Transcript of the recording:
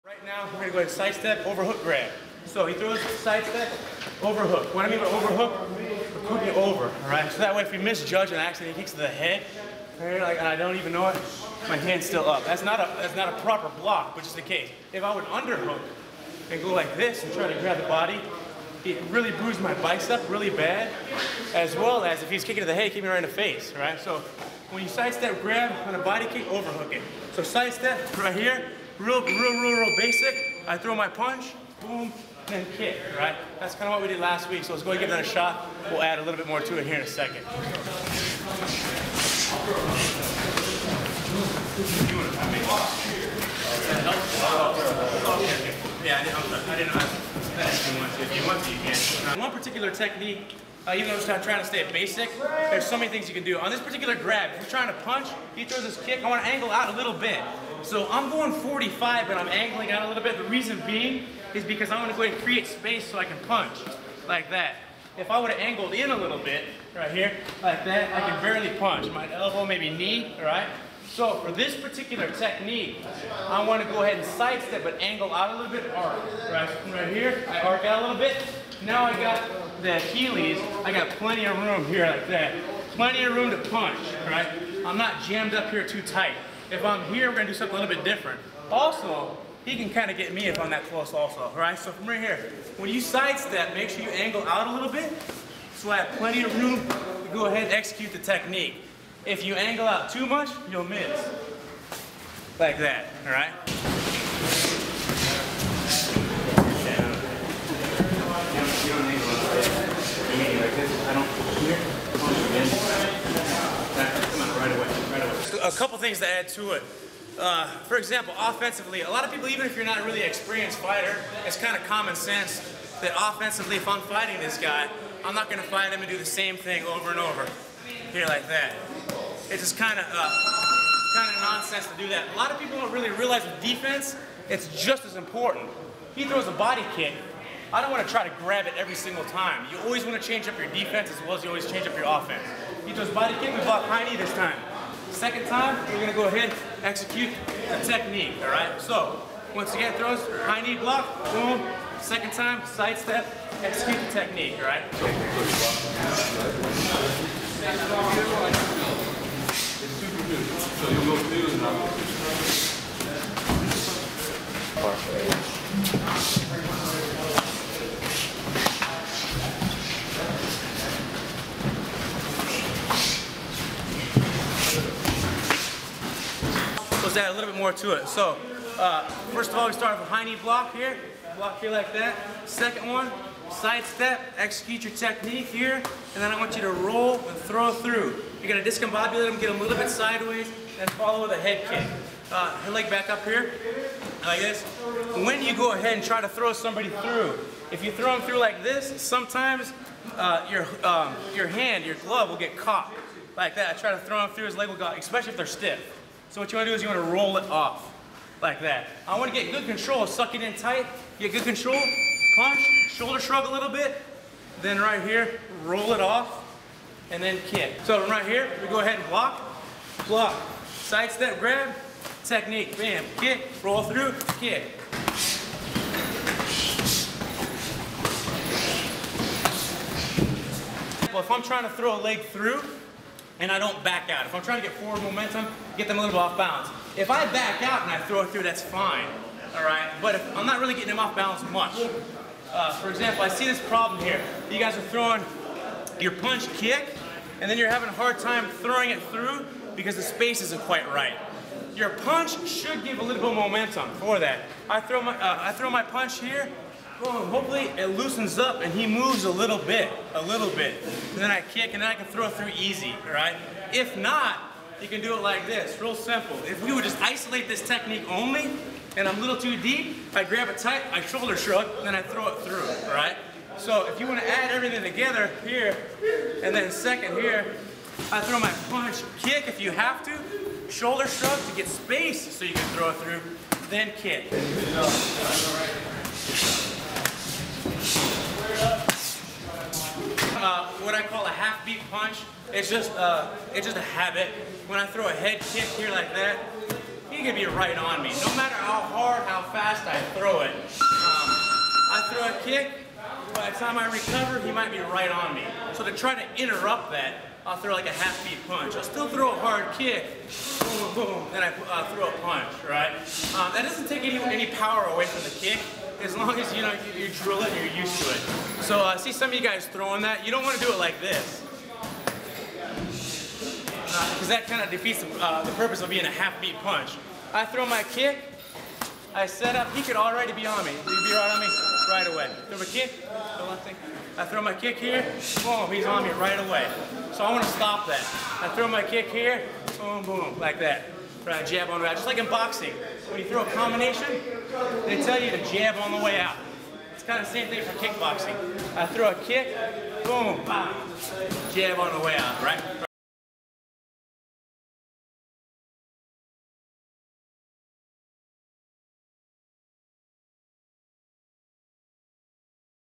Right now, we're going to go ahead and side step, overhook grab. So he throws side step, overhook. What I mean by overhook, we're cooking it over, all right? So that way if we misjudge and accidentally kicks to the head, right, like, and I don't even know it, my hand's still up. That's not a proper block, which is the case. If I would underhook and go like this and try to grab the body, it really bruised my bicep really bad, as well as if he's kicking to the head, kick me right in the face, right? So when you side step, grab, on a body kick, overhook it. So side step right here, real basic. I throw my punch, boom, then kick, right? That's kind of what we did last week. So let's go and give that a shot. We'll add a little bit more to it here in a second. Yeah, I didn't know. If you want to, you can. One particular technique, even though I'm just trying to stay basic, there's so many things you can do. On this particular grab, if you're trying to punch, he throws his kick, I want to angle out a little bit. So I'm going 45, but I'm angling out a little bit. The reason being is because I'm going to go ahead and create space so I can punch like that. If I would have angled in a little bit, right here, like that, I can barely punch. My elbow, maybe knee, right? So for this particular technique, I want to go ahead and sidestep but angle out a little bit, arc. Right, so from right here, I arc out a little bit. Now I got the Achilles, I got plenty of room here like that. Plenty of room to punch, right? I'm not jammed up here too tight. If I'm here, we're going to do something a little bit different. Also, he can kind of get me if I'm that close also, right? So from right here, when you sidestep, make sure you angle out a little bit so I have plenty of room to go ahead and execute the technique. If you angle out too much, you'll miss. Like that, all right? You don't angle out like this. I don't here. Come on, right away. A couple things to add to it. For example, offensively, a lot of people, even if you're not a really experienced fighter, it's kind of common sense that offensively, if I'm fighting this guy, I'm not going to fight him and do the same thing over and over. Here like that. It's just kind of nonsense to do that. A lot of people don't really realize with defense, it's just as important. He throws a body kick. I don't want to try to grab it every single time. You always want to change up your defense as well as you always change up your offense. He throws body kick, we block high knee this time. Second time, we're going to go ahead and execute the technique, all right? So, once again, throws high knee block, boom. Second time, side step, execute the technique, all right? So you go through now. Let's add a little bit more to it. So, first of all, we start with a high knee block here like that. Second one, side step, execute your technique here, and then I want you to roll and throw through. You're going to discombobulate them, get them a little bit sideways, and follow with a head kick. Her leg back up here, like this. When you go ahead and try to throw somebody through, if you throw them through like this, sometimes your hand, your glove will get caught like that. I try to throw them through, his leg will go, especially if they're stiff. So what you want to do is you want to roll it off like that. I want to get good control, suck it in tight, get good control, punch, shoulder shrug a little bit, then right here, roll it off, and then kick. So right here, we go ahead and block, side step, grab, technique, bam, kick, roll through, kick. Well, if I'm trying to throw a leg through, and I don't back out. If I'm trying to get forward momentum, get them a little bit off balance. If I back out and I throw it through, that's fine, all right? But if I'm not really getting them off balance much. For example, I see this problem here. You guys are throwing your punch kick, and then you're having a hard time throwing it through because the space isn't quite right. Your punch should give a little bit of momentum for that. I throw my punch here, boom, hopefully it loosens up and he moves a little bit. And then I kick and then I can throw through easy, all right? If not, you can do it like this, real simple. If we would just isolate this technique only, and I'm a little too deep, I grab it tight, I shoulder shrug, and then I throw it through, all right? So if you want to add everything together here, and then second here, I throw my punch, kick if you have to, shoulder shrug to get space so you can throw it through, then kick. What I call a half-beat punch. It's just a habit. When I throw a head kick here like that, he could be right on me. No matter how hard, how fast I throw it. I throw a kick, by the time I recover, he might be right on me. So to try to interrupt that, I'll throw like a half-beat punch. I'll still throw a hard kick, boom, boom, then I throw a punch, right? That doesn't take any power away from the kick, as long as you drill it and you're used to it. So I see some of you guys throwing that. You don't want to do it like this, because that kind of defeats the purpose of being a half-beat punch. I throw my kick, I set up, he could already be on me. He'd be right on me right away. Throw my kick, I throw my kick here, boom, he's on me right away. So I want to stop that. I throw my kick here, boom, boom, like that. Try to jab on the way out. Just like in boxing, when you throw a combination, they tell you to jab on the way out. It's kind of the same thing for kickboxing. I throw a kick, boom, bam, jab on the way out, right?